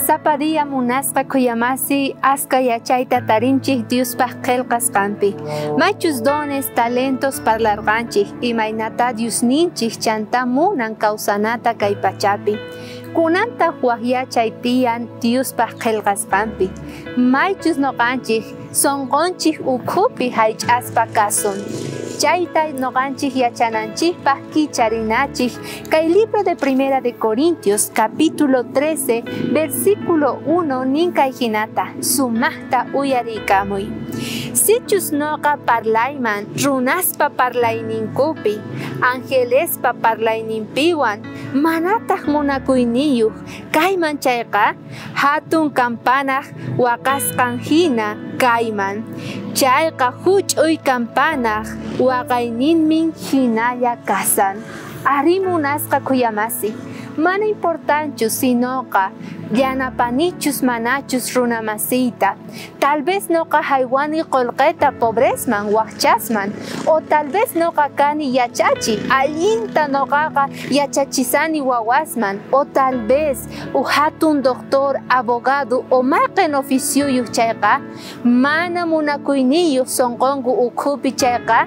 Sapadilla munasqa kuyamasi aska yachayta tarinchik Diospaq qillqasqanpi. Maychus dones, talentos parlarqanchik imaynata Diosninchik chanta munan kawsanata kay pachapi. Kunanta waqyachay tiyan Diospaq qillqasqanpi. Maychus noqanchik sonqonchik ukhupi haych'aspa kasun. Chayta noqanchik yachananchikpaq kicharinachik kay libro de Primera de Corintios capítulo 13 versículo 1 ninkay hinata sumaqta uyarikamuy. Sichus noqa parlayman runaspa parlayninkupi angelespa parlayninpiwan manataq munakuyniyuq kayman chayqa hatun kampanaq waqasqan hina kayman. Chayqa huch'uy kampanaq waqayninmin hinalla kasan. Ari munasqa kuyamasi, mana importanchu sinoqa yanapanichus manachus runamasita. Tal vez noqa haywani qolqeta pobresman waqchasman, o tal vez noqa kani yachachi allinta noqaqa yachachisani wawasman, o tal vez hatun doctor, abogado o maqen oficiuyuq chayqa mana munakuyniyuq sonqonku ukhupi chayqa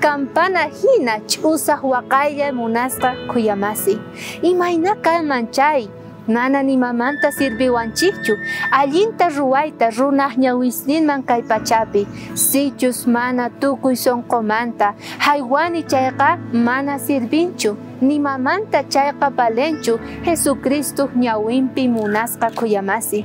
kampana hina ch'usaq waqaylla munasqa kuyamasi. Imayna kanman chay mana nimamanta sirviwanchikchu allinta ruwayta runaq ñawisninman kay pachapi. Sichus mana tukuy sonqomanta haywani chayqa mana sirvinchu nimamanta chayqa balenchu Jesucristo ñawinpi munasqa kuyamasi.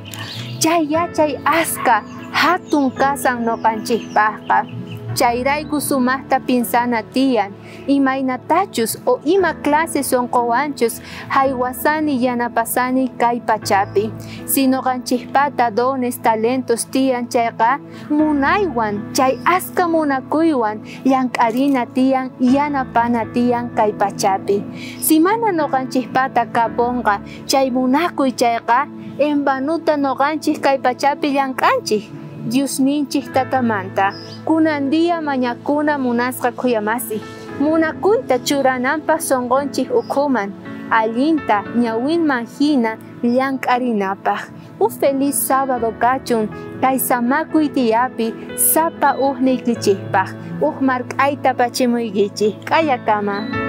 Chay yachay aska hatun kasan noqanchikpaqqa. Chayrayku sumaqta pinsana tiyan imaynatachus o ima clase sonqowanchus haywasani yanapasani kay pachapi. Si noqanchikpata dones, talentos tiyan chayqa munaywan chay aska munakuywan llank'arina tiyan yanapana tiyan kay pachapi. Si mana noqanchikpata kapunqa chay munakuy chayqa en vanuta noqanchik kay pachapi llank'anchik. Diosninchik tatamanta kunandia mañakuna munasqa kuyamasi. Munakuyta churananpaq sonqonchik ukhuman allinta ñawinman hina llank'arinapaq. Feliz sábado kachun kay samakuy tiyapi sapa niklichikpaq mark'ayta pachimuykichik. K'ayakama.